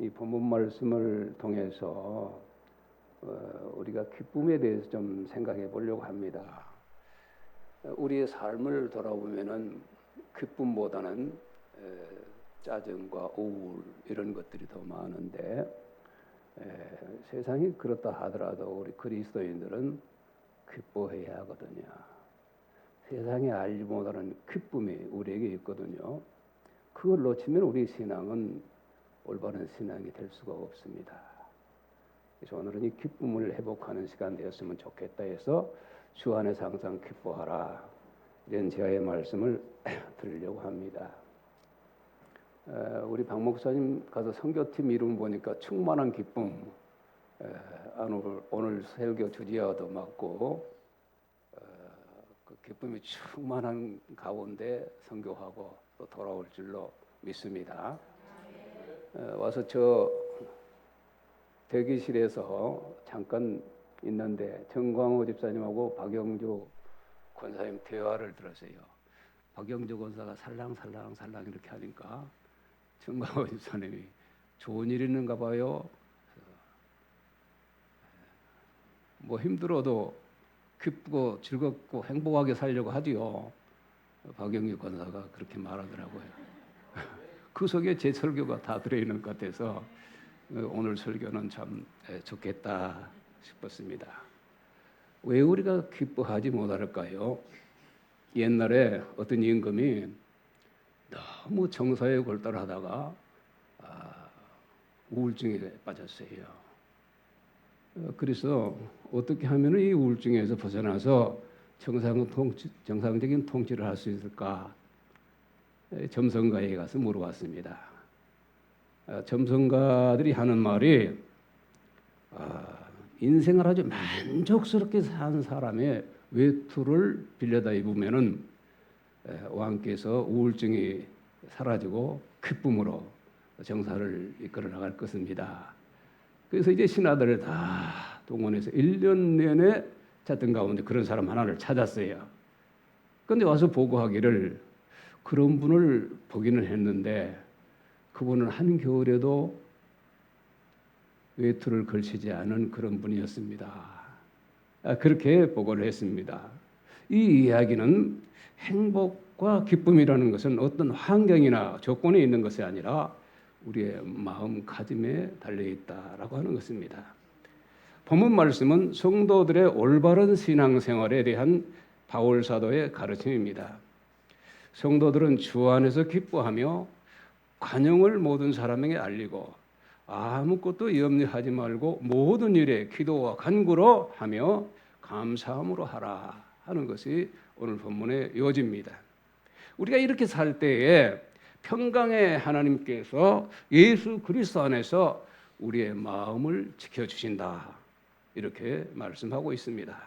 이 본문 말씀을 통해서 우리가 기쁨에 대해서 좀 생각해 보려고 합니다. 우리의 삶을 돌아보면은 기쁨보다는 짜증과 우울 이런 것들이 더 많은데 세상이 그렇다 하더라도 우리 그리스도인들은 기뻐해야 하거든요. 세상에 알지 못하는 기쁨이 우리에게 있거든요. 그걸 놓치면 우리 신앙은 올바른 신앙이 될 수가 없습니다. 그래서 오늘은 이 기쁨을 회복하는 시간 되었으면 좋겠다 해서 주 안에서 항상 기뻐하라 이런 제아의 말씀을 드리려고 합니다. 우리 박 목사님 가서 선교팀 이름 보니까 충만한 기쁨, 오늘 설교 주제와도 맞고 그 기쁨이 충만한 가운데 선교하고 또 돌아올 줄로 믿습니다. 와서 저 대기실에서 잠깐 있는데 정광호 집사님하고 박영주 권사님 대화를 들었어요. 박영주 권사가 살랑살랑 이렇게 하니까 정광호 집사님이 좋은 일 있는가 봐요. 뭐 힘들어도 기쁘고 즐겁고 행복하게 살려고 하지요. 박영주 권사가 그렇게 말하더라고요. 그 속에 제 설교가 다 들어있는 것 같아서 오늘 설교는 참 좋겠다 싶었습니다. 왜 우리가 기뻐하지 못할까요? 옛날에 어떤 임금이 너무 정사에 골달하다가 우울증에 빠졌어요. 그래서 어떻게 하면 이 우울증에서 벗어나서 정상적인 통치를 할 수 있을까? 점성가에 가서 물어봤습니다. 점성가들이 하는 말이 인생을 아주 만족스럽게 산 사람의 외투를 빌려다 입으면은 왕께서 우울증이 사라지고 기쁨으로 정사를 이끌어 나갈 것입니다. 그래서 이제 신하들을 다 동원해서 1년 내내 찾던 가운데 그런 사람 하나를 찾았어요. 그런데 와서 보고하기를 그런 분을 보기는 했는데 그분은 한겨울에도 외투를 걸치지 않은 그런 분이었습니다. 그렇게 보고를 했습니다. 이 이야기는 행복과 기쁨이라는 것은 어떤 환경이나 조건에 있는 것이 아니라 우리의 마음가짐에 달려있다라고 하는 것입니다. 본문 말씀은 성도들의 올바른 신앙생활에 대한 바울 사도의 가르침입니다. 성도들은 주 안에서 기뻐하며 관용을 모든 사람에게 알리고 아무것도 염려하지 말고 모든 일에 기도와 간구로 하며 감사함으로 하라 하는 것이 오늘 본문의 요지입니다. 우리가 이렇게 살 때에 평강의 하나님께서 예수 그리스도 안에서 우리의 마음을 지켜주신다 이렇게 말씀하고 있습니다.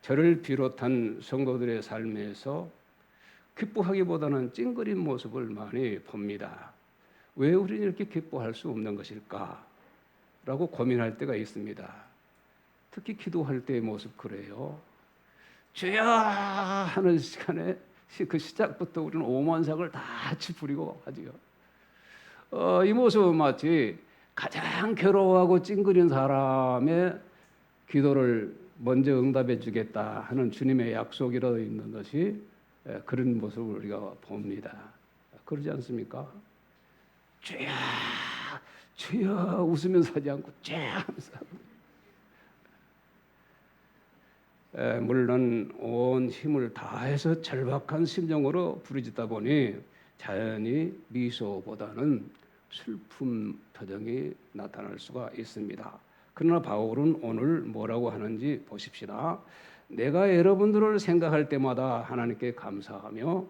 저를 비롯한 성도들의 삶에서 기뻐하기보다는 찡그린 모습을 많이 봅니다. 왜 우리는 이렇게 기뻐할 수 없는 것일까? 라고 고민할 때가 있습니다. 특히 기도할 때의 모습 그래요. 주여 하는 시간에 그 시작부터 우리는 오만상을 다 찌푸리고 하지요. 이 모습은 마치 가장 괴로워하고 찡그린 사람의 기도를 먼저 응답해 주겠다 하는 주님의 약속이라도 있는 것이 그런 모습을 우리가 봅니다. 그러지 않습니까? 주여 주여 웃으면서 하지 않고 쫙 하면서 물론 온 힘을 다해서 절박한 심정으로 부르짖다 보니 자연히 미소보다는 슬픔 표정이 나타날 수가 있습니다. 그러나 바울은 오늘 뭐라고 하는지 보십시다. 내가 여러분들을 생각할 때마다 하나님께 감사하며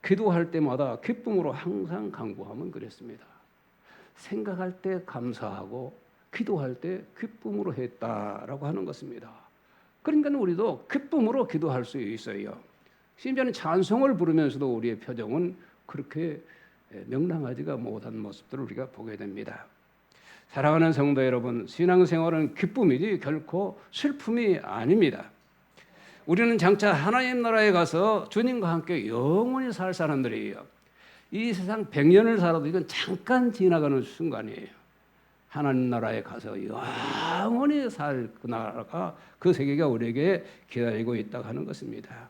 기도할 때마다 기쁨으로 항상 간구하면 그랬습니다. 생각할 때 감사하고 기도할 때 기쁨으로 했다라고 하는 것입니다. 그러니까 우리도 기쁨으로 기도할 수 있어요. 심지어는 찬송을 부르면서도 우리의 표정은 그렇게 명랑하지가 못한 모습들을 우리가 보게 됩니다. 사랑하는 성도 여러분, 신앙생활은 기쁨이지 결코 슬픔이 아닙니다. 우리는 장차 하나님 나라에 가서 주님과 함께 영원히 살 사람들이에요. 이 세상 100년을 살아도 이건 잠깐 지나가는 순간이에요. 하나님 나라에 가서 영원히 살 그 나라가, 그 세계가 우리에게 기다리고 있다고 하는 것입니다.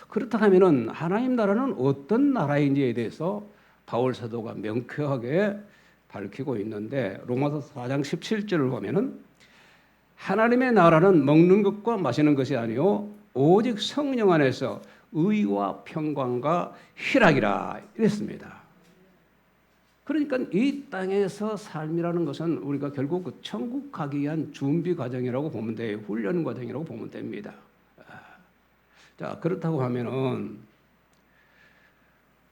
그렇다면은 하나님 나라는 어떤 나라인지에 대해서 바울 사도가 명쾌하게 밝히고 있는데, 로마서 4장 17절을 보면은 하나님의 나라는 먹는 것과 마시는 것이 아니요 오직 성령 안에서 의와 평강과 희락이라 이랬습니다. 그러니까 이 땅에서 삶이라는 것은 우리가 결국 그 천국 가기 위한 준비 과정이라고 보면 돼요. 훈련 과정이라고 보면 됩니다. 자, 그렇다고 하면은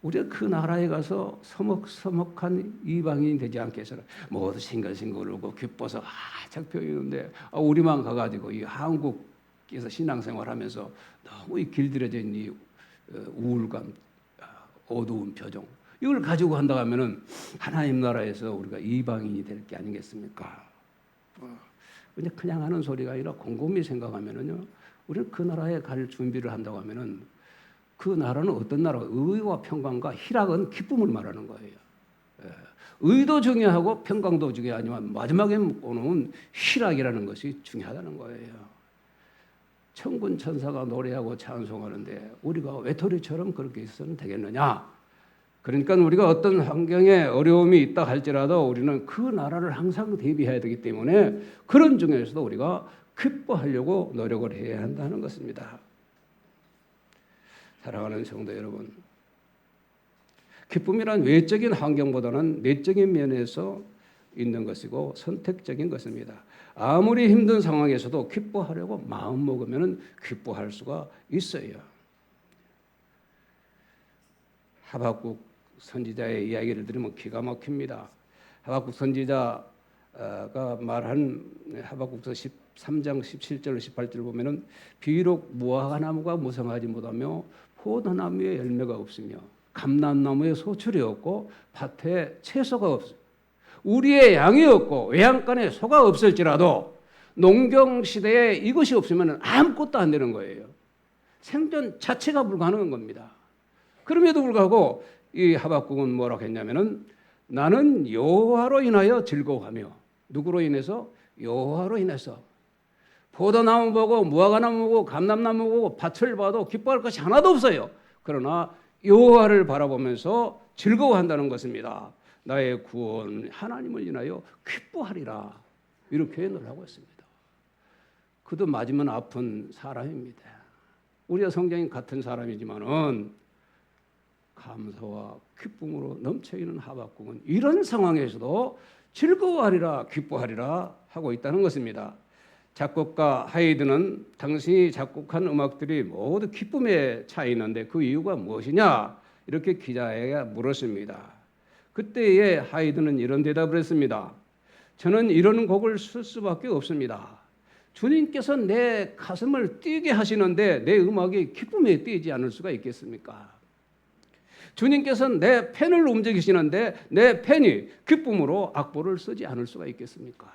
우리가 그 나라에 가서 서먹서먹한 이방인이 되지 않겠어요? 모두 싱글싱글 울고 기뻐서 활짝 펴있는데, 우리만 가가지고 이 한국에서 신앙생활하면서 너무 이 길들여져 있는 이 우울감, 어두운 표정, 이걸 가지고 한다고 하면은 하나님 나라에서 우리가 이방인이 될 게 아니겠습니까? 그냥 하는 소리가 아니라 곰곰이 생각하면은요, 우리는 그 나라에 갈 준비를 한다고 하면은 그 나라는 어떤 나라가 의와 평강과 희락은 기쁨을 말하는 거예요. 의도 중요하고 평강도 중요하지만 마지막에 오는 희락이라는 것이 중요하다는 거예요. 천군 천사가 노래하고 찬송하는데 우리가 외톨이처럼 그렇게 있어서는 되겠느냐? 그러니까 우리가 어떤 환경에 어려움이 있다 할지라도 우리는 그 나라를 항상 대비해야 되기 때문에 그런 중에서도 우리가 기뻐하려고 노력을 해야 한다는 것입니다. 사랑하는 성도 여러분, 기쁨이란 외적인 환경보다는 내적인 면에서 있는 것이고 선택적인 것입니다. 아무리 힘든 상황에서도 기뻐하려고 마음 먹으면 기뻐할 수가 있어요. 하박국 선지자의 이야기를 들으면 기가 막힙니다. 하박국 선지자가 말한 하박국서 13장 17절 18절 보면은 비록 무화과나무가 무성하지 못하며 포도나무에 열매가 없으며 감람나무에 소출이 없고 밭에 채소가 없으며 우리의 양이 없고 외양간에 소가 없을지라도 농경 시대에 이것이 없으면 아무것도 안 되는 거예요. 생존 자체가 불가능한 겁니다. 그럼에도 불구하고 이 하박국은 뭐라고 했냐면은 나는 여호와로 인하여 즐거워하며, 누구로 인해서? 여호와로 인해서. 포도나무 보고 무화과나무 보고 감람나무 보고 밭을 봐도 기뻐할 것이 하나도 없어요. 그러나 여호와를 바라보면서 즐거워한다는 것입니다. 나의 구원 하나님을 인하여 기뻐하리라, 이렇게 노래하고 있습니다. 그도 맞으면 아픈 사람입니다. 우리와 성장이 같은 사람이지만은 감사와 기쁨으로 넘쳐있는 하박국은 이런 상황에서도 즐거워하리라 기뻐하리라 하고 있다는 것입니다. 작곡가 하이드는 당신이 작곡한 음악들이 모두 기쁨에 차 있는데 그 이유가 무엇이냐? 이렇게 기자에게 물었습니다. 그때에 하이드는 이런 대답을 했습니다. 저는 이런 곡을 쓸 수밖에 없습니다. 주님께서 내 가슴을 뛰게 하시는데 내 음악이 기쁨에 뛰지 않을 수가 있겠습니까? 주님께서 내 펜을 움직이시는데 내 펜이 기쁨으로 악보를 쓰지 않을 수가 있겠습니까?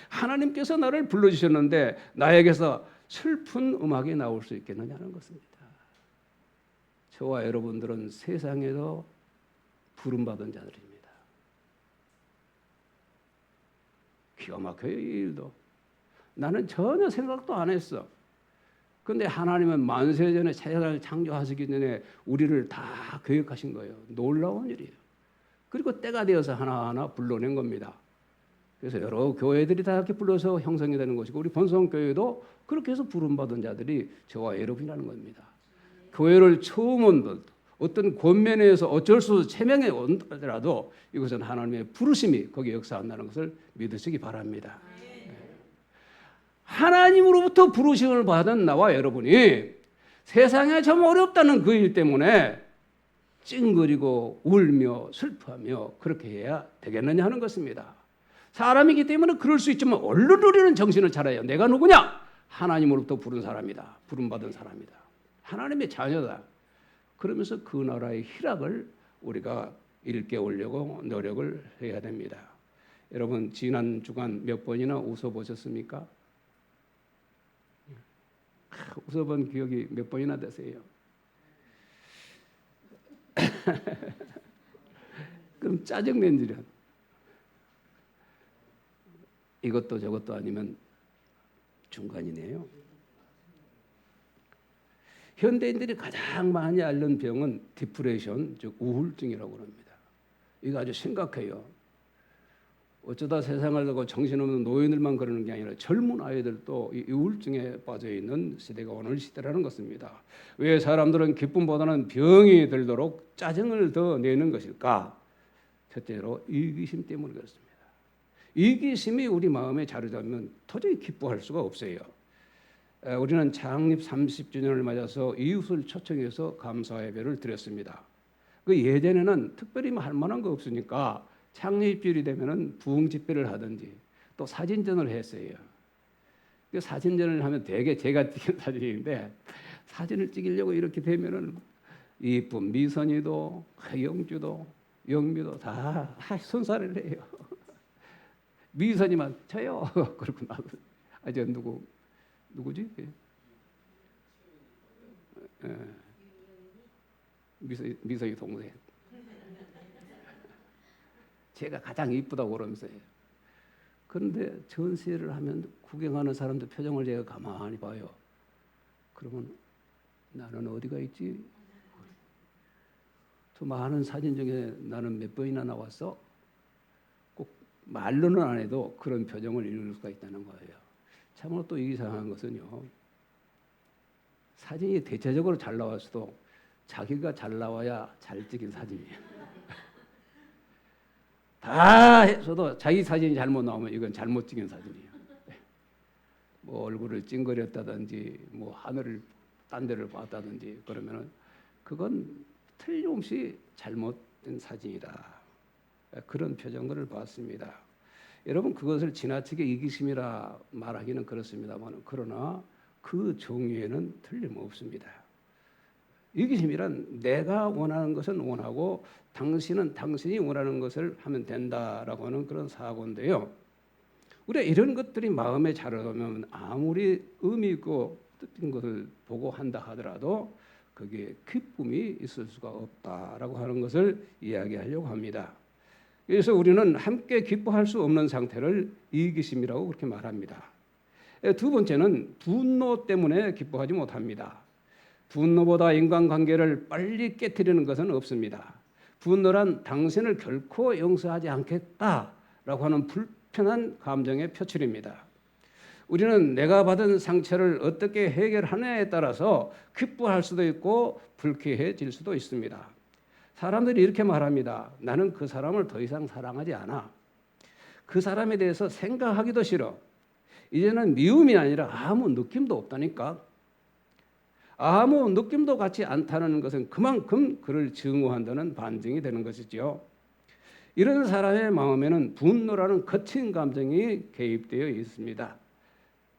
하나님께서 나를 불러주셨는데 나에게서 슬픈 음악이 나올 수 있겠느냐는 것입니다. 저와 여러분들은 세상에서 부름받은 자들입니다. 기가 막혀요, 이 일도. 나는 전혀 생각도 안 했어. 그런데 하나님은 만세전에 세상을 창조하시기 전에 우리를 다 계획하신 거예요. 놀라운 일이에요. 그리고 때가 되어서 하나하나 불러낸 겁니다. 그래서 여러 교회들이 다 이렇게 불러서 형성이 되는 것이고 우리 본성교회도 그렇게 해서 부름받은 자들이 저와 여러분이라는 겁니다. 교회를 처음 온 분, 어떤 권면에서 어쩔 수 없이 체명에 온다더라도 이것은 하나님의 부르심이 거기에 역사한다는 것을 믿으시기 바랍니다. 하나님으로부터 부르심을 받은 나와 여러분이 세상에 좀 어렵다는 그 일 때문에 찡그리고 울며 슬퍼하며 그렇게 해야 되겠느냐 하는 것입니다. 사람이기 때문에 그럴 수 있지만 얼른 우리는 정신을 차려요. 내가 누구냐? 하나님으로부터 부른 사람이다. 부름받은 사람이다. 하나님의 자녀다. 그러면서 그 나라의 희락을 우리가 일깨우려고 노력을 해야 됩니다. 여러분 지난 주간 몇 번이나 웃어보셨습니까? 웃어본 기억이 몇 번이나 되세요? 그럼 짜증낸 일은 이것도 저것도 아니면 중간이네요. 현대인들이 가장 많이 앓는 병은 디프레션, 즉 우울증이라고 합니다. 이거 아주 심각해요. 어쩌다 세상을 두고 정신없는 노인들만 그러는 게 아니라 젊은 아이들도 이 우울증에 빠져 있는 시대가 오늘 시대라는 것입니다. 왜 사람들은 기쁨보다는 병이 들도록 짜증을 더 내는 것일까? 첫째로 이기심 때문에 그렇습니다. 이기심이 우리 마음에 자리 잡으면 도저히 기뻐할 수가 없어요. 우리는 창립 30주년을 맞아서 이웃을 초청해서 감사 예배를 드렸습니다. 그 예전에는 특별히 할 만한 거 없으니까 창립주일이 되면은 부흥 집회를 하든지 또 사진전을 했어요. 그 사진전을 하면 대개 제가 찍은 사진인데 사진을 찍으려고 이렇게 되면은 이쁜 미선이도 영주도 영미도 다 손살을 해요. 미선이만 저요. 그러고 나서 저 누구지? 미선이 동생. 제가 가장 이쁘다고 그러면서요. 그런데 전시회를 하면 구경하는 사람들 표정을 제가 가만히 봐요. 그러면 나는 어디가 있지? 저 많은 사진 중에 나는 몇 번이나 나왔어? 꼭 말로는 안 해도 그런 표정을 읽을 수가 있다는 거예요. 참으로 또 이상한 것은요. 사진이 대체적으로 잘 나왔어도 자기가 잘 나와야 잘 찍힌 사진이에요. 다 했어도 자기 사진이 잘못 나오면 이건 잘못 찍은 사진이에요. 뭐 얼굴을 찡그렸다든지 뭐 하늘을 딴 데를 봤다든지 그러면은 그건 틀림없이 잘못된 사진이다. 그런 표정들을 봤습니다. 여러분 그것을 지나치게 이기심이라 말하기는 그렇습니다만 그러나 그 종류에는 틀림없습니다. 이기심이란 내가 원하는 것은 원하고 당신은 당신이 원하는 것을 하면 된다라고 하는 그런 사고인데요. 우리가 이런 것들이 마음에 자라면 아무리 의미 있고 뜻인 것을 보고 한다 하더라도 거기에 기쁨이 있을 수가 없다라고 하는 것을 이야기하려고 합니다. 그래서 우리는 함께 기뻐할 수 없는 상태를 이기심이라고 그렇게 말합니다. 두 번째는 분노 때문에 기뻐하지 못합니다. 분노보다 인간관계를 빨리 깨트리는 것은 없습니다. 분노란 당신을 결코 용서하지 않겠다라고 하는 불편한 감정의 표출입니다. 우리는 내가 받은 상처를 어떻게 해결하느냐에 따라서 기뻐할 수도 있고 불쾌해질 수도 있습니다. 사람들이 이렇게 말합니다. 나는 그 사람을 더 이상 사랑하지 않아. 그 사람에 대해서 생각하기도 싫어. 이제는 미움이 아니라 아무 느낌도 없다니까. 아무 느낌도 같지 않다는 것은 그만큼 그를 증오한다는 반증이 되는 것이죠. 이런 사람의 마음에는 분노라는 거친 감정이 개입되어 있습니다.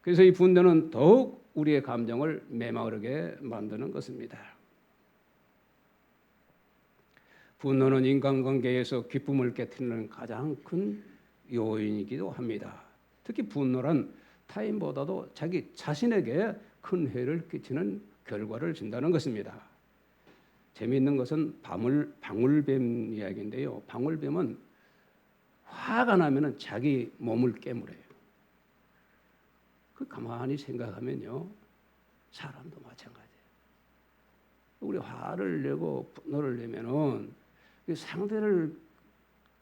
그래서 이 분노는 더욱 우리의 감정을 메마르게 만드는 것입니다. 분노는 인간관계에서 기쁨을 깨트리는 가장 큰 요인이기도 합니다. 특히 분노란 타인보다도 자기 자신에게 큰 해를 끼치는 결과를 준다는 것입니다. 재미있는 것은 방울뱀 이야기인데요. 방울뱀은 화가 나면은 자기 몸을 깨물어요. 그 가만히 생각하면요, 사람도 마찬가지예요. 우리 화를 내고 분노를 내면은 상대를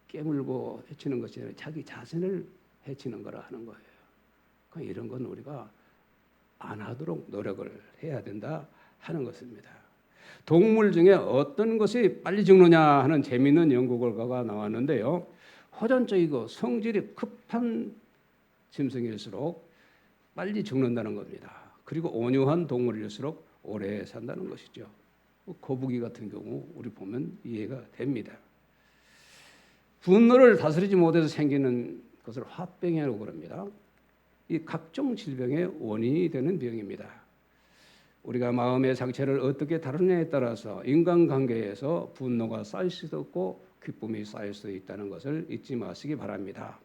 깨물고 해치는 것이 아니라 자기 자신을 해치는 거라 하는 거예요. 그러니까 이런 건 우리가 안 하도록 노력을 해야 된다 하는 것입니다. 동물 중에 어떤 것이 빨리 죽느냐 하는 재미있는 연구 결과가 나왔는데요. 호전적이고 성질이 급한 짐승일수록 빨리 죽는다는 겁니다. 그리고 온유한 동물일수록 오래 산다는 것이죠. 거북이 같은 경우 우리 보면 이해가 됩니다. 분노를 다스리지 못해서 생기는 것을 화병이라고 그럽니다. 이 각종 질병의 원인이 되는 병입니다. 우리가 마음의 상처를 어떻게 다루느냐에 따라서 인간관계에서 분노가 쌓일 수도 있고 기쁨이 쌓일 수도 있다는 것을 잊지 마시기 바랍니다.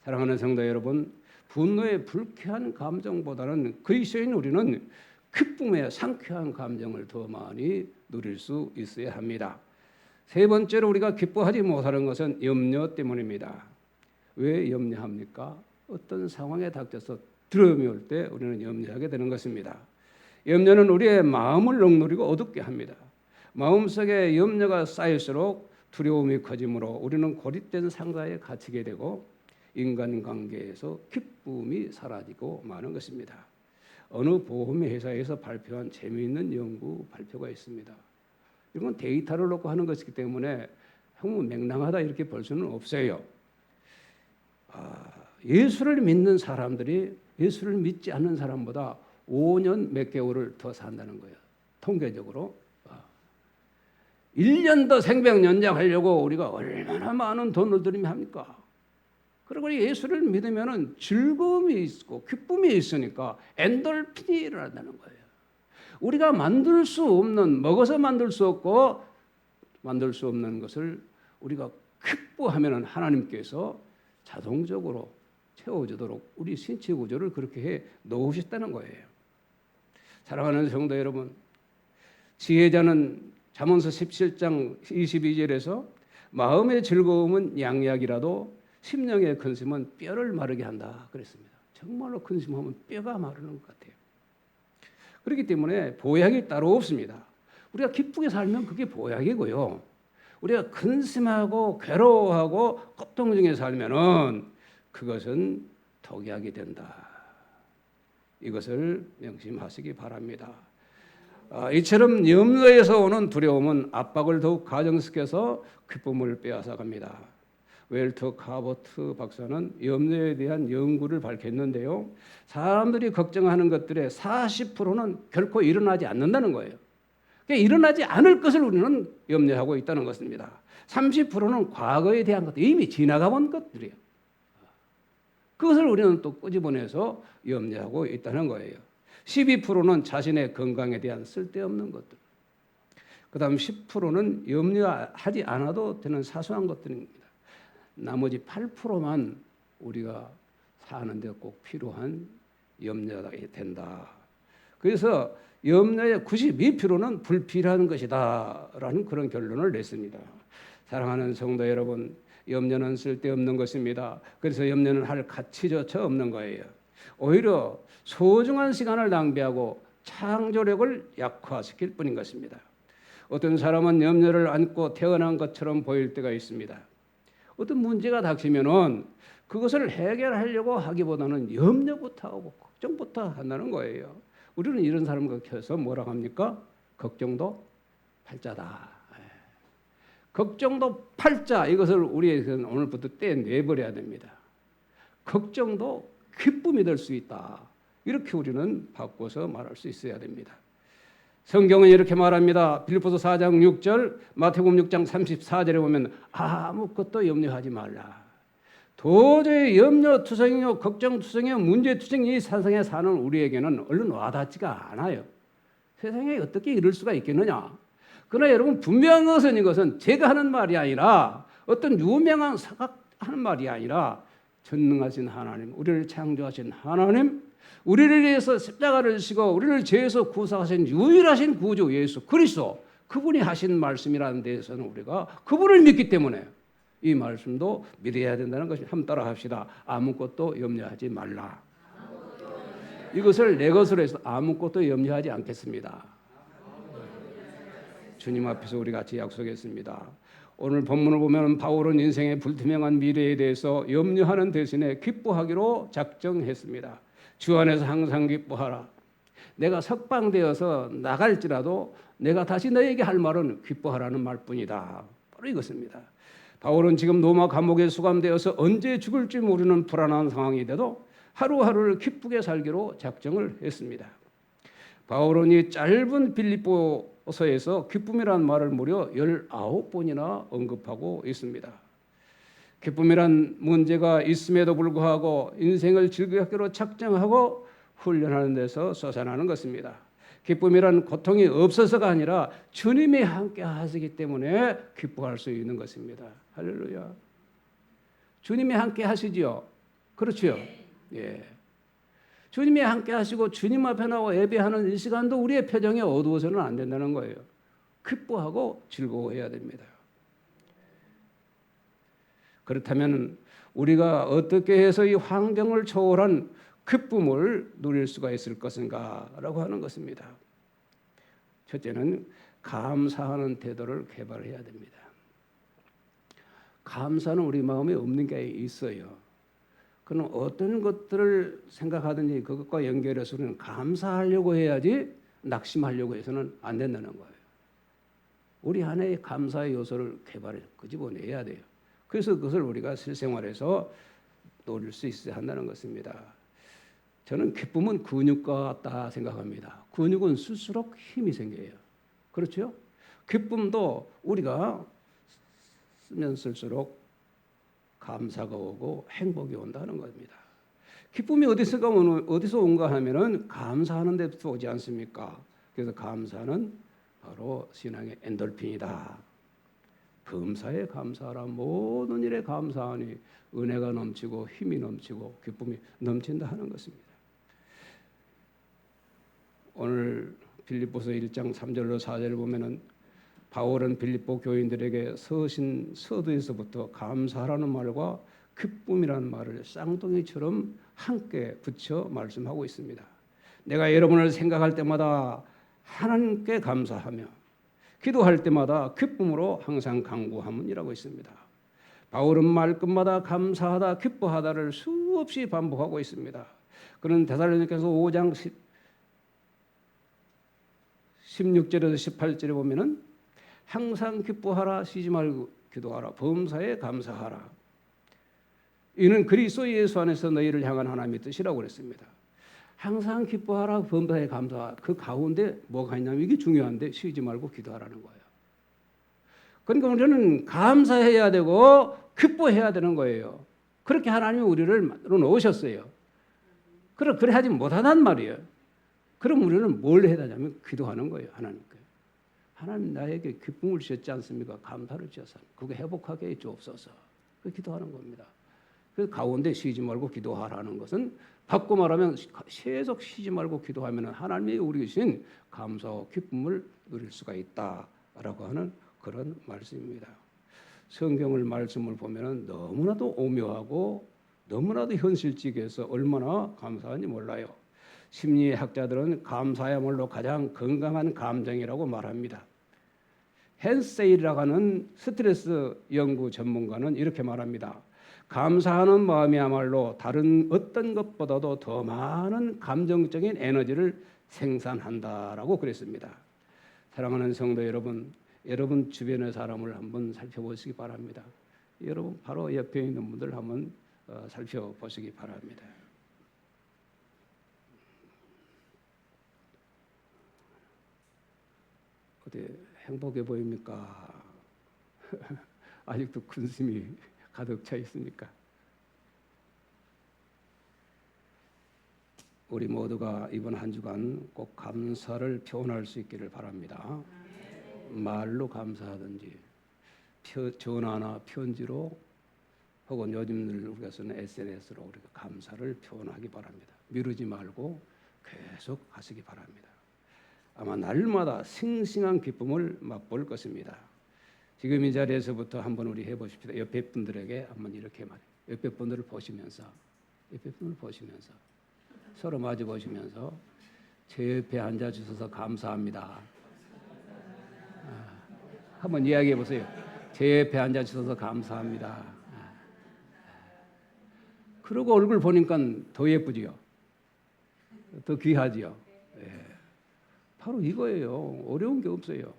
사랑하는 성도 여러분, 분노의 불쾌한 감정보다는 그리스도인 우리는 기쁨의 상쾌한 감정을 더 많이 누릴 수 있어야 합니다. 세 번째로 우리가 기뻐하지 못하는 것은 염려 때문입니다. 왜 염려합니까? 어떤 상황에 닥쳐서 두려움이 올 때 우리는 염려하게 되는 것입니다. 염려는 우리의 마음을 억누르고 어둡게 합니다. 마음속에 염려가 쌓일수록 두려움이 커지므로 우리는 고립된 상자에 갇히게 되고 인간관계에서 기쁨이 사라지고 마는 것입니다. 어느 보험회사에서 발표한 재미있는 연구 발표가 있습니다. 이건 데이터를 놓고 하는 것이기 때문에 너무 맹랑하다 이렇게 볼 수는 없어요. 예수를 믿는 사람들이 예수를 믿지 않는 사람보다 5년 몇 개월을 더 산다는 거예요. 통계적으로. 1년 더 생명 연장하려고 우리가 얼마나 많은 돈을 들이면 합니까? 그리고 예수를 믿으면 즐거움이 있고 기쁨이 있으니까 엔돌핀이 일어난다는 거예요. 우리가 만들 수 없는, 먹어서 만들 수 없고 만들 수 없는 것을 우리가 기뻐하면 하나님께서 자동적으로 채워주도록 우리 신체 구조를 그렇게 해 놓으셨다는 거예요. 사랑하는 성도 여러분, 지혜자는 잠언서 17장 22절에서 마음의 즐거움은 양약이라도 심령의 근심은 뼈를 마르게 한다 그랬습니다. 정말로 근심하면 뼈가 마르는 것 같아요. 그렇기 때문에 보약이 따로 없습니다. 우리가 기쁘게 살면 그게 보약이고요. 우리가 근심하고 괴로워하고 고통 중에 살면은 그것은 독약이 된다. 이것을 명심하시기 바랍니다. 이처럼 염려에서 오는 두려움은 압박을 더욱 가정시켜서 기쁨을 빼앗아갑니다. 웰터 카버트 박사는 염려에 대한 연구를 밝혔는데요. 사람들이 걱정하는 것들의 40%는 결코 일어나지 않는다는 거예요. 그러니까 일어나지 않을 것을 우리는 염려하고 있다는 것입니다. 30%는 과거에 대한 것들, 이미 지나가 본 것들이에요. 그것을 우리는 또 끄집어내서 염려하고 있다는 거예요. 12%는 자신의 건강에 대한 쓸데없는 것들. 그 다음 10%는 염려하지 않아도 되는 사소한 것들입니다. 나머지 8%만 우리가 사는데 꼭 필요한 염려가 된다. 그래서 염려의 92%는 불필요한 것이다 라는 그런 결론을 냈습니다. 사랑하는 성도 여러분, 염려는 쓸데없는 것입니다. 그래서 염려는 할 가치조차 없는 거예요. 오히려 소중한 시간을 낭비하고 창조력을 약화시킬 뿐인 것입니다. 어떤 사람은 염려를 안고 태어난 것처럼 보일 때가 있습니다. 어떤 문제가 닥치면은 그것을 해결하려고 하기보다는 염려부터 하고 걱정부터 한다는 거예요. 우리는 이런 사람과 켜서 뭐라고 합니까? 걱정도 팔자다. 걱정도 팔자, 이것을 우리에게는 오늘부터 떼내버려야 됩니다. 걱정도 기쁨이 될 수 있다. 이렇게 우리는 바꿔서 말할 수 있어야 됩니다. 성경은 이렇게 말합니다. 빌립보서 4장 6절, 마태복음 6장 34절에 보면 아무것도 염려하지 말라. 도저히 염려투성이요, 걱정투성이요, 문제투성이 이 세상에 사는 우리에게는 얼른 와닿지가 않아요. 세상에 어떻게 이럴 수가 있겠느냐. 그러나 여러분, 분명한 것은 이것은 제가 하는 말이 아니라 어떤 유명한 사가 하는 말이 아니라 전능하신 하나님, 우리를 창조하신 하나님, 우리를 위해서 십자가를 지고 우리를 죄에서 구속하신 유일하신 구주 예수 그리스도, 그분이 하신 말씀이라는 데에서는 우리가 그분을 믿기 때문에 이 말씀도 믿어야 된다는 것이, 한번 따라 합시다. 아무것도 염려하지 말라. 이것을 내 것으로 해서 아무것도 염려하지 않겠습니다. 주님 앞에서 우리 같이 약속했습니다. 오늘 본문을 보면 바울은 인생의 불투명한 미래에 대해서 염려하는 대신에 기뻐하기로 작정했습니다. 주 안에서 항상 기뻐하라. 내가 석방되어서 나갈지라도 내가 다시 너에게 할 말은 기뻐하라는 말뿐이다. 바로 이것입니다. 바울은 지금 로마 감옥에 수감되어서 언제 죽을지 모르는 불안한 상황이 돼도 하루하루를 기쁘게 살기로 작정을 했습니다. 바울은 이 짧은 빌립보서에서 기쁨이라는 말을 무려 19번이나 언급하고 있습니다. 기쁨이란 문제가 있음에도 불구하고 인생을 즐겁기로 작정하고 훈련하는 데서 솟아나는 것입니다. 기쁨이란 고통이 없어서가 아니라 주님이 함께 하시기 때문에 기뻐할 수 있는 것입니다. 할렐루야. 주님이 함께 하시지요. 그렇죠? 예. 주님이 함께 하시고 주님 앞에 나와 예배하는 이 시간도 우리의 표정이 어두워서는 안 된다는 거예요. 기뻐하고 즐거워해야 됩니다. 그렇다면 우리가 어떻게 해서 이 환경을 초월한 기쁨을 누릴 수가 있을 것인가라고 하는 것입니다. 첫째는 감사하는 태도를 개발해야 됩니다. 감사는 우리 마음에 없는 게 있어요. 그럼 어떤 것들을 생각하든지 그것과 연결해서는 감사하려고 해야지 낙심하려고 해서는 안 된다는 거예요. 우리 안에 감사의 요소를 개발해 끄집어내야 돼요. 그래서 그것을 우리가 실생활에서 노릴 수 있어야 한다는 것입니다. 저는 기쁨은 근육과 같다 생각합니다. 근육은 쓸수록 힘이 생겨요. 그렇죠? 기쁨도 우리가 쓰면 쓸수록 감사가 오고 행복이 온다는 겁니다. 기쁨이 어디서 온가 하면은 감사하는 데부터 오지 않습니까? 그래서 감사는 바로 신앙의 엔돌핀이다. 범사에 감사하라. 모든 일에 감사하니 은혜가 넘치고 힘이 넘치고 기쁨이 넘친다 하는 것입니다. 오늘 빌립보서 1장 3절로 4절을 보면은 바울은 빌립보 교인들에게 서두에서부터 감사라는 말과 기쁨이라는 말을 쌍둥이처럼 함께 붙여 말씀하고 있습니다. 내가 여러분을 생각할 때마다 하나님께 감사하며 기도할 때마다 기쁨으로 항상 간구함이라고 있습니다. 바울은 말끝마다 감사하다 기뻐하다를 수없이 반복하고 있습니다. 그는 데살로니가서 5장 16절에서 18절에 보면은 항상 기뻐하라, 쉬지 말고 기도하라, 범사에 감사하라. 이는 그리스도 예수 안에서 너희를 향한 하나님의 뜻이라고 그랬습니다. 항상 기뻐하라, 범사에 감사하라. 그 가운데 뭐가 있냐면 이게 중요한데 쉬지 말고 기도하라는 거예요. 그러니까 우리는 감사해야 되고 기뻐해야 되는 거예요. 그렇게 하나님이 우리를 만들어 놓으셨어요. 그래 하지 못하단 말이에요. 그럼 우리는 뭘 해야 되냐면 기도하는 거예요. 하나님께. 하나님 나에게 기쁨을 주셨지 않습니까? 감사를 주셔서 그거 회복하게 해 주옵소서. 그 기도하는 겁니다. 그 가운데 쉬지 말고 기도하라는 것은 바꿔 말하면 계속 쉬지 말고 기도하면 하나님이 우리 주신 감사와 기쁨을 누릴 수가 있다라고 하는 그런 말씀입니다. 성경을 말씀을 보면 너무나도 오묘하고 너무나도 현실적이어서 얼마나 감사한지 몰라요. 심리학자들은 감사야말로 가장 건강한 감정이라고 말합니다. 헨세이라고 하는 스트레스 연구 전문가는 이렇게 말합니다. 감사하는 마음이야말로 다른 어떤 것보다도 더 많은 감정적인 에너지를 생산한다라고 그랬습니다. 사랑하는 성도 여러분, 여러분 주변의 사람을 한번 살펴보시기 바랍니다. 여러분 바로 옆에 있는 분들 한번 살펴보시기 바랍니다. 어때 행복해 보입니까? 아직도 근심이 가득 차 있습니까? 우리 모두가 이번 한 주간 꼭 감사를 표현할 수 있기를 바랍니다. 말로 감사하든지 전화나 편지로 혹은 요즘들 우리가 쓰는 SNS로 우리가 감사를 표현하기 바랍니다. 미루지 말고 계속 하시기 바랍니다. 아마 날마다 싱싱한 기쁨을 맛볼 것입니다. 지금 이 자리에서부터 한번 우리 해보십시다. 옆에 분들에게 한번 이렇게 말해요. 옆에 분들을 보시면서 서로 마주 보시면서 제 옆에 앉아주셔서 감사합니다. 한번 이야기해 보세요. 제 옆에 앉아주셔서 감사합니다. 그러고 얼굴 보니까 더 예쁘지요. 더 귀하지요. 예. 바로 이거예요. 어려운 게 없어요.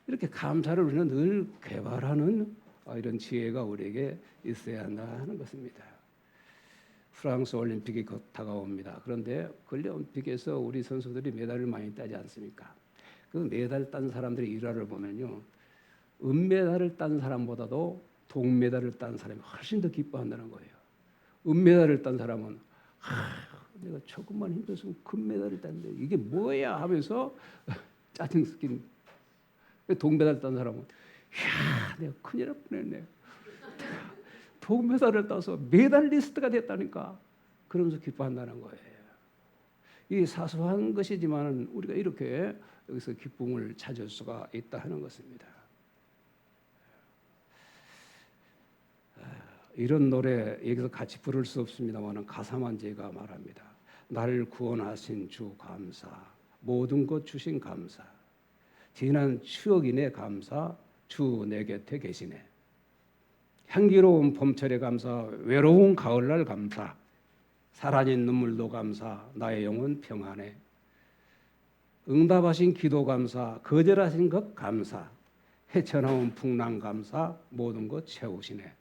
이렇게 감사를 우리는 늘 개발하는 이런 지혜가 우리에게 있어야 한다 하는 것입니다. 프랑스 올림픽이 곧 다가옵니다. 그런데 올림픽에서 우리 선수들이 메달을 많이 따지 않습니까? 그 메달 딴 사람들의 일화를 보면요, 은메달을 딴 사람보다도 동메달을 딴 사람이 훨씬 더 기뻐한다는 거예요. 은메달을 딴 사람은 내가 조금만 힘들었으면 금메달을 땄는데 이게 뭐야 하면서 짜증 섞인. 동메달 딴 사람은 내가 큰일 날 뻔했네. 동메달을 따서 메달리스트가 됐다니까. 그러면서 기뻐한다는 거예요. 이 사소한 것이지만 우리가 이렇게 여기서 기쁨을 찾을 수가 있다 하는 것입니다. 이런 노래 여기서 같이 부를 수 없습니다만 가사만 제가 말합니다. 나를 구원하신 주 감사, 모든 것 주신 감사, 지난 추억이네 감사, 주 내 곁에 계시네. 향기로운 봄철에 감사, 외로운 가을날 감사, 사라진 눈물도 감사, 나의 영혼 평안해. 응답하신 기도 감사, 거절하신 것 감사, 헤쳐나온 풍랑 감사, 모든 것 채우시네.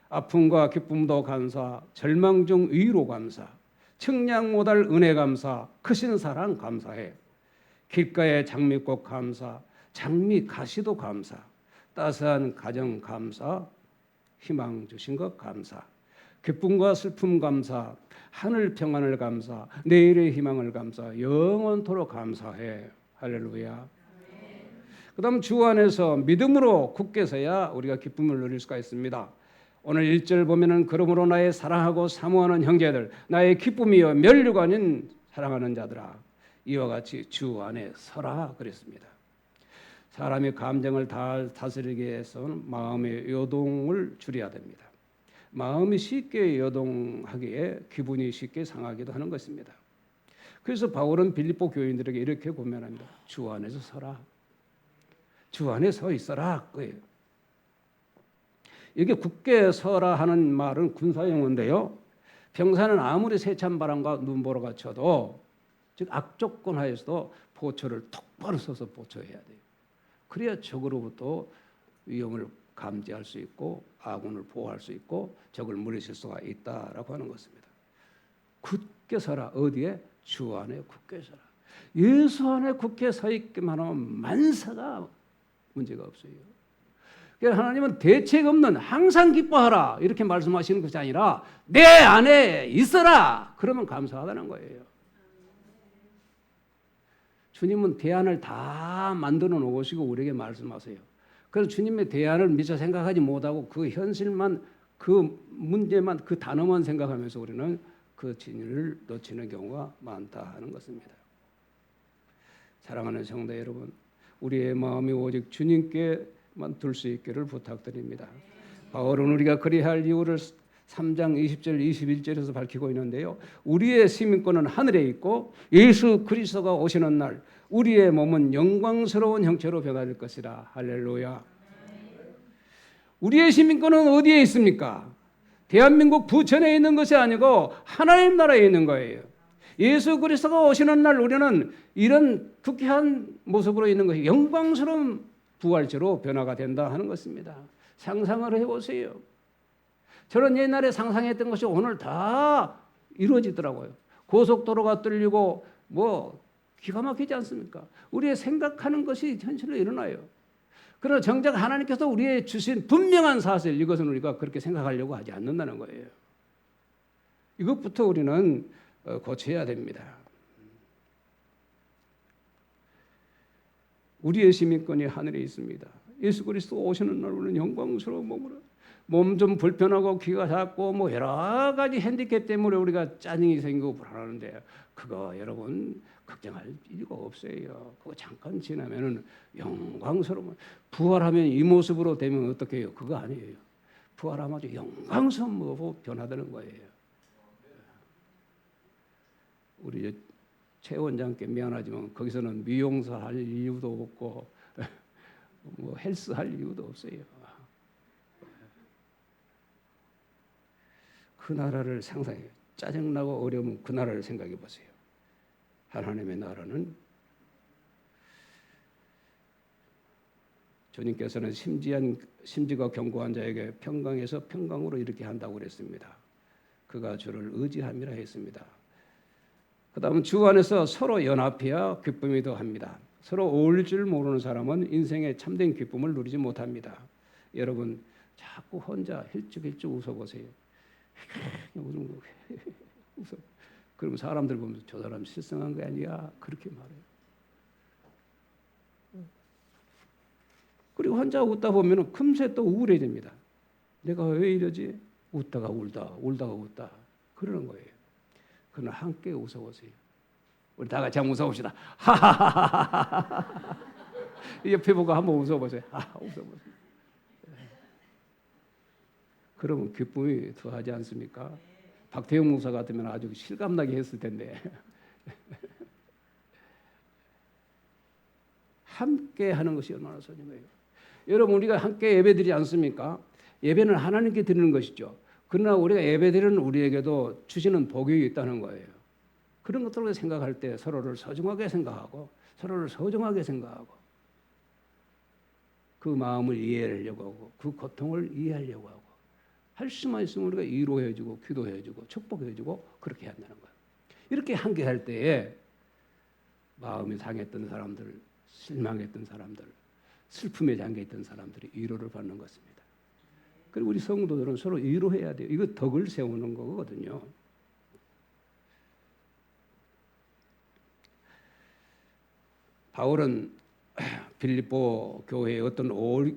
아픔과 기쁨도 감사, 절망 중 위로 감사, 측량 못할 은혜 감사, 크신 사랑 감사해. 길가의 장미꽃 감사, 장미 가시도 감사, 따스한 가정 감사, 희망 주신 것 감사, 기쁨과 슬픔 감사, 하늘 평안을 감사, 내일의 희망을 감사, 영원토록 감사해. 할렐루야. 그 다음 주 안에서 믿음으로 굳게 서야 우리가 기쁨을 누릴 수가 있습니다. 오늘 1절 보면은 그러므로 나의 사랑하고 사모하는 형제들, 나의 기쁨이여 멸류가 아닌 사랑하는 자들아, 이와 같이 주 안에 서라 그랬습니다. 사람의 감정을 다스리기 위해서는 마음의 요동을 줄여야 됩니다. 마음이 쉽게 요동하기에 기분이 쉽게 상하기도 하는 것입니다. 그래서 바울은 빌립보 교인들에게 이렇게 고면합니다. 주 안에서 서라. 주 안에 서 있어라. 그거예요. 이게 굳게 서라 하는 말은 군사용어인데요. 병사는 아무리 세찬 바람과 눈보라가 쳐도 즉 악조건 하에서도 보초를 똑바로 서서 보초해야 돼요. 그래야 적으로부터 위험을 감지할 수 있고 아군을 보호할 수 있고 적을 물리칠 수가 있다라고 하는 것입니다. 굳게 서라. 어디에? 주 안에 굳게 서라. 예수 안에 굳게 서 있기만 하면 만사가 문제가 없어요. 그래서 하나님은 대책 없는 항상 기뻐하라 이렇게 말씀하시는 것이 아니라 내 안에 있어라. 그러면 감사하다는 거예요. 주님은 대안을 다 만들어 놓으시고 우리에게 말씀하세요. 그래서 주님의 대안을 미처 생각하지 못하고 그 현실만, 그 문제만, 그 단어만 생각하면서 우리는 그 진리를 놓치는 경우가 많다 하는 것입니다. 사랑하는 성도 여러분, 우리의 마음이 오직 주님께만 둘 수 있기를 부탁드립니다. 바울은 우리가 그리해야 할 이유를 3장 20절 21절에서 밝히고 있는데요. 우리의 시민권은 하늘에 있고 예수 그리스도가 오시는 날 우리의 몸은 영광스러운 형체로 변화될 것이라. 할렐루야. 우리의 시민권은 어디에 있습니까? 대한민국 부천에 있는 것이 아니고 하나님 나라에 있는 거예요. 예수 그리스도가 오시는 날 우리는 이런 부귀한 모습으로 있는 것이 영광스러운 부활체로 변화가 된다 하는 것입니다. 상상을 해보세요. 저는 옛날에 상상했던 것이 오늘 다 이루어지더라고요. 고속도로가 뚫리고 뭐 기가 막히지 않습니까? 우리의 생각하는 것이 현실로 일어나요. 그러나 정작 하나님께서 우리의 주신 분명한 사실, 이것은 우리가 그렇게 생각하려고 하지 않는다는 거예요. 이것부터 우리는 고쳐야 됩니다. 우리의 시민권이 하늘에 있습니다. 예수 그리스도 오시는 날 우리는 영광스러운 몸으로, 몸 좀 불편하고 귀가 작고 뭐 여러 가지 핸디캡 때문에 우리가 짜증이 생기고 불안하는데 그거 여러분 걱정할 이유가 없어요. 그거 잠깐 지나면은 영광스러운, 부활하면 이 모습으로 되면 어떻게 해요? 그거 아니에요. 부활하면 아주 영광스러운 모습으로 변화되는 거예요. 우리 최 원장께 미안하지만 거기서는 미용사 할 이유도 없고 뭐 헬스 할 이유도 없어요. 그 나라를 상상해요. 짜증나고 어려우면 그 나라를 생각해 보세요. 하나님의 나라는 주님께서는 심지가 견고한 자에게 평강에서 평강으로 이렇게 한다고 그랬습니다. 그가 주를 의지함이라 했습니다. 그 다음은 주 안에서 서로 연합해야 기쁨이 더합니다. 서로 어울릴 줄 모르는 사람은 인생의 참된 기쁨을 누리지 못합니다. 여러분 자꾸 혼자 힐쭉힐쭉 웃어보세요. 웃어. 그러면 사람들 보면서 저 사람 실성한 거 아니야? 그렇게 말해요. 그리고 혼자 웃다 보면 금세 또 우울해집니다. 내가 왜 이러지? 웃다가 울다, 울다가 웃다. 그러는 거예요. 그러나 함께 웃어보세요. 우리 다 같이 한번 웃어봅시다. 하하하하하. 옆에 보고 한번 웃어보세요. 웃어보세요. 그러면 기쁨이 더하지 않습니까? 박태영 목사 같으면 아주 실감나게 했을 텐데. 함께 하는 것이 얼마나 소중해요. 여러분, 우리가 함께 예배드리지 않습니까? 예배는 하나님께 드리는 것이죠. 그러나 우리가 예배드리는 우리에게도 주시는 복이 있다는 거예요. 그런 것들을 생각할 때 서로를 소중하게 생각하고 서로를 소중하게 생각하고 그 마음을 이해하려고 하고 그 고통을 이해하려고 하고 할 수만 있으면 우리가 위로해주고 기도해주고 축복해주고 그렇게 한다는 거예요. 이렇게 함께 할 때에 마음이 상했던 사람들, 실망했던 사람들, 슬픔에 잠겨있던 사람들이 위로를 받는 것입니다. 그리고 우리 성도들은 서로 위로해야 돼요. 이거 덕을 세우는 거거든요. 바울은 빌립보 교회에 어떤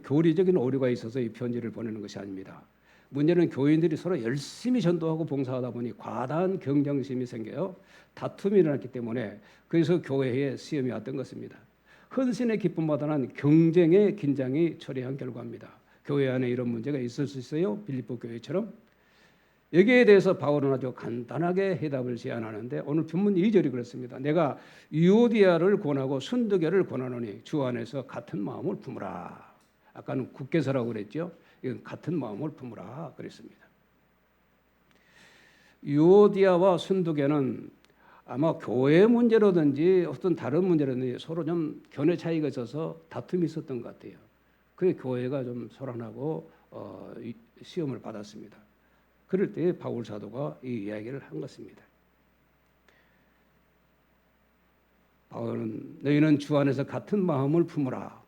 교리적인 오류가 있어서 이 편지를 보내는 것이 아닙니다. 문제는 교인들이 서로 열심히 전도하고 봉사하다 보니 과다한 경쟁심이 생겨요. 다툼이 일어났기 때문에 그래서 교회에 시험이 왔던 것입니다. 헌신의 기쁨보다는 경쟁의 긴장이 초래한 결과입니다. 교회 안에 이런 문제가 있을 수 있어요. 빌립보 교회처럼. 여기에 대해서 바울은 아주 간단하게 해답을 제안하는데 오늘 본문 2절이 그렇습니다. 내가 유오디아를 권하고 순두계를 권하노니 주 안에서 같은 마음을 품으라. 아까는 굳게서라고 그랬죠. 이건 같은 마음을 품으라 그랬습니다. 유오디아와 순두계는 아마 교회 문제라든지 어떤 다른 문제라든지 서로 좀 견해 차이가 있어서 다툼이 있었던 것 같아요. 그래서 교회가 좀 소란하고 시험을 받았습니다. 그럴 때 바울 사도가 이 이야기를 한 것입니다. 바울은 너희는 주 안에서 같은 마음을 품으라.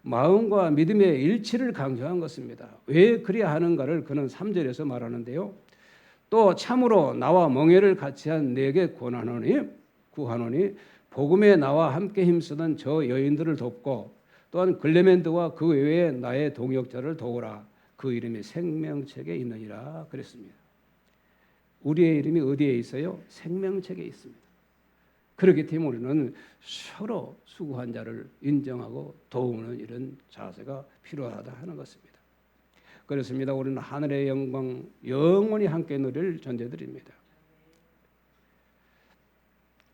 마음과 믿음의 일치를 강조한 것입니다. 왜 그래야 하는가를 그는 3절에서 말하는데요. 또 참으로 나와 멍에를 같이한 내게 구하노니 복음에 나와 함께 힘쓰던 저 여인들을 돕고 또한 글레멘드와 그 외에 나의 동역자를 도우라. 그 이름이 생명책에 있느니라 그랬습니다. 우리의 이름이 어디에 있어요? 생명책에 있습니다. 그렇기 때문에 우리는 서로 수고한 자를 인정하고 도우는 이런 자세가 필요하다 하는 것입니다. 그렇습니다. 우리는 하늘의 영광 영원히 함께 누릴 존재들입니다.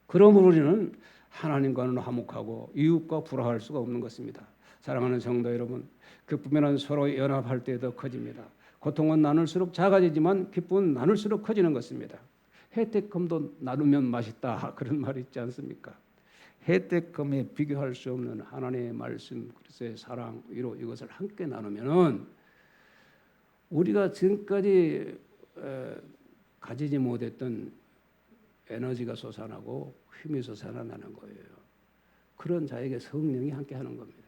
그러므로 우리는 하나님과는 화목하고 이웃과 불화할 수가 없는 것입니다. 사랑하는 성도 여러분, 기쁨에는 서로 연합할 때 더 커집니다. 고통은 나눌수록 작아지지만 기쁨은 나눌수록 커지는 것입니다. 혜택금도 나누면 맛있다 그런 말이 있지 않습니까? 혜택금에 비교할 수 없는 하나님의 말씀, 그리스도의 사랑, 위로 이것을 함께 나누면은 우리가 지금까지 가지지 못했던 에너지가 솟아나고 힘이 솟아나는 거예요. 그런 자에게 성령이 함께하는 겁니다.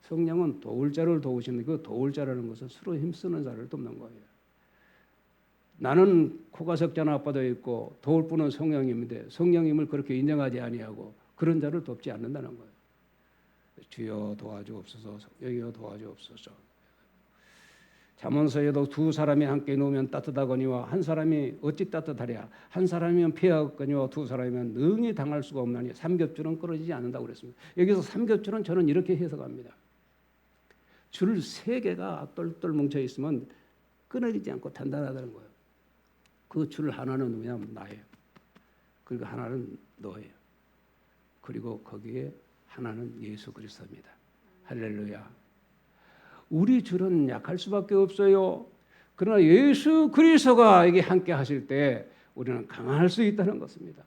성령은 도울 자를 도우시는 그 도울 자라는 것은 서로 힘쓰는 자를 돕는 거예요. 나는 코가 석자나 아빠도 있고 도울 분은 성령님인데 성령님을 그렇게 인정하지 아니하고 그런 자를 돕지 않는다는 거예요. 주여 도와주옵소서, 여기여 도와주옵소서. 잠언서에도 두 사람이 함께 누우면 따뜻하거니와 한 사람이 어찌 따뜻하랴. 한 사람이면 피하거니와 두 사람이면 능히 당할 수가 없나니 삼겹줄은 끊어지지 않는다고 그랬습니다. 여기서 삼겹줄은 저는 이렇게 해석합니다. 줄 세 개가 똘똘 뭉쳐 있으면 끊어지지 않고 단단하다는 거예요. 그 줄 하나는 누구냐면 나예요. 그리고 하나는 너예요. 그리고 거기에 하나는 예수 그리스도입니다. 할렐루야. 우리 줄은 약할 수밖에 없어요. 그러나 예수 그리스도가 이게 함께 하실 때 우리는 강할 수 있다는 것입니다.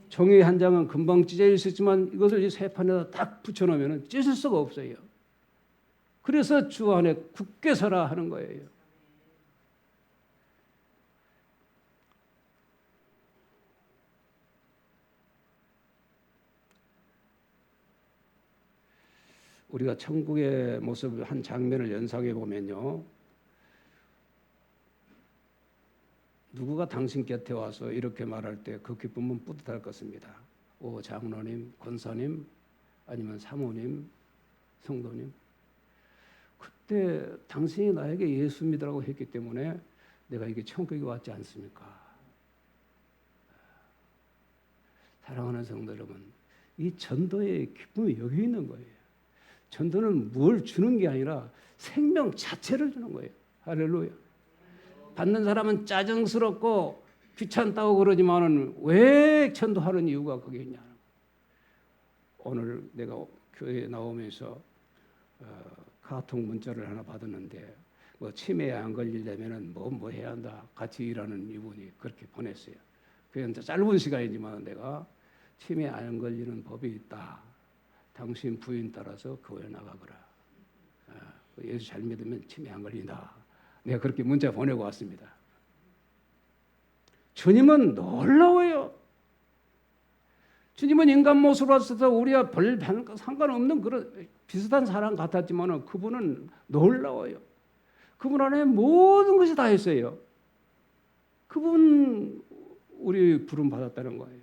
종이 한 장은 금방 찢어질 수 있지만 이것을 이 세 판에다 딱 붙여놓으면 찢을 수가 없어요. 그래서 주 안에 굳게 서라 하는 거예요. 우리가 천국의 모습 한 장면을 연상해 보면요. 누구가 당신 곁에 와서 이렇게 말할 때 그 기쁨은 뿌듯할 것입니다. 오 장로님, 권사님, 아니면 사모님, 성도님. 그때 당신이 나에게 예수 믿으라고 했기 때문에 내가 이게 천국에 왔지 않습니까? 사랑하는 성도 여러분, 이 전도의 기쁨이 여기 있는 거예요. 전도는 뭘 주는 게 아니라 생명 자체를 주는 거예요. 할렐루야. 받는 사람은 짜증스럽고 귀찮다고 그러지만은 왜 전도하는 이유가 그게 있냐. 오늘 내가 교회에 나오면서 카톡 문자를 하나 받았는데 뭐 치매에 안 걸리려면은 뭐 해야 한다. 같이 일하는 이분이 그렇게 보냈어요. 그게 짧은 시간이지만 내가 치매에 안 걸리는 법이 있다. 당신 부인 따라서 교회 나가거라. 예수 잘 믿으면 치매 안 걸린다. 내가 그렇게 문자 보내고 왔습니다. 주님은 놀라워요. 주님은 인간 모습으로 왔어서 우리와 별 상관없는 그런 비슷한 사람 같았지만 그분은 놀라워요. 그분 안에 모든 것이 다 있어요. 그분 우리 부름 받았다는 거예요.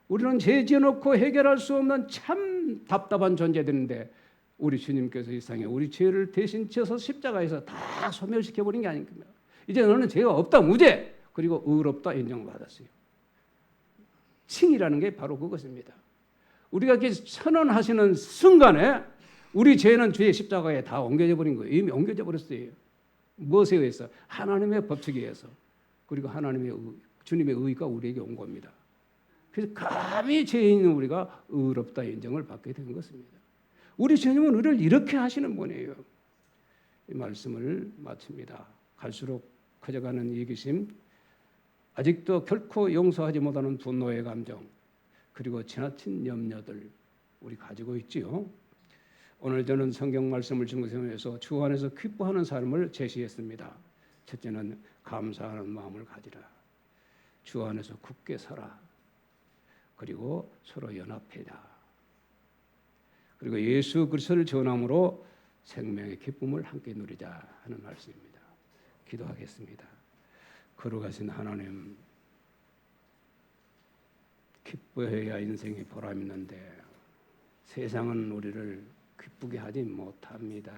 우리는 죄 지어놓고 해결할 수 없는 참 답답한 존재들인데 우리 주님께서 이 세상에 우리 죄를 대신 지어서 십자가에서 다 소멸시켜버린 게 아닙니까? 이제 너는 죄가 없다 무죄 그리고 의롭다 인정받았어요. 칭이라는 게 바로 그것입니다. 우리가 이렇게 선언하시는 순간에 우리 죄는 주의 십자가에 다 옮겨져 버린 거예요. 이미 옮겨져 버렸어요. 무엇에 의해서? 하나님의 법칙에 의해서. 그리고 하나님의 주님의 의가 우리에게 온 겁니다. 그래서 감히 죄인 있는 우리가 의롭다 인정을 받게 된 것입니다. 우리 주님은 우리를 이렇게 하시는 분이에요. 이 말씀을 마칩니다. 갈수록 커져가는 이기심, 아직도 결코 용서하지 못하는 분노의 감정, 그리고 지나친 염려들 우리 가지고 있지요. 오늘 저는 성경 말씀을 중심해서 주 안에서 기뻐하는 삶을 제시했습니다. 첫째는 감사하는 마음을 가지라. 주 안에서 굳게 살아. 그리고 서로 연합해라. 그리고 예수 그리스도를 전함으로 생명의 기쁨을 함께 누리자 하는 말씀입니다. 기도하겠습니다. 거룩하신 하나님, 기뻐해야 인생이 보람 있는데 세상은 우리를 기쁘게 하지 못합니다.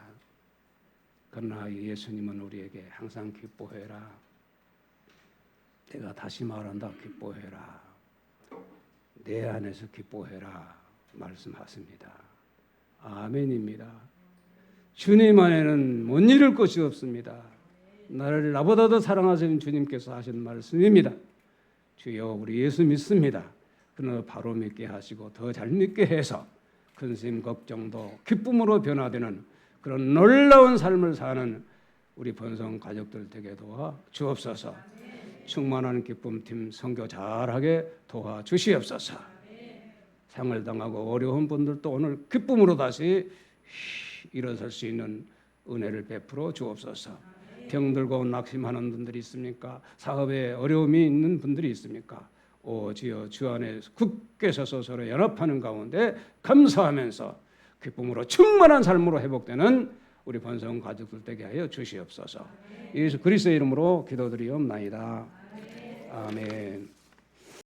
그러나 예수님은 우리에게 항상 기뻐해라. 내가 다시 말한다. 기뻐해라. 내 안에서 기뻐해라 말씀하십니다. 아멘입니다. 주님 안에는 못 이룰 것이 없습니다. 나를 나보다 더 사랑하시는 주님께서 하신 말씀입니다. 주여 우리 예수 믿습니다. 그러나 바로 믿게 하시고 더 잘 믿게 해서 근심 걱정도 기쁨으로 변화되는 그런 놀라운 삶을 사는 우리 번성 가족들 되게 도와 주옵소서. 충만한 기쁨팀 선교 잘하게 도와 주시옵소서. 상을 당하고 어려운 분들도 오늘 기쁨으로 다시 일어설 수 있는 은혜를 베풀어 주옵소서. 병들고 낙심하는 분들이 있습니까? 사업에 어려움이 있는 분들이 있습니까? 오 주여 주 안에 굳게 서서 서로 연합하는 가운데 감사하면서 기쁨으로 충만한 삶으로 회복되는 우리 번성 가족들 되게 하여 주시옵소서. 예수 그리스도의 이름으로 기도드리옵나이다. 아멘.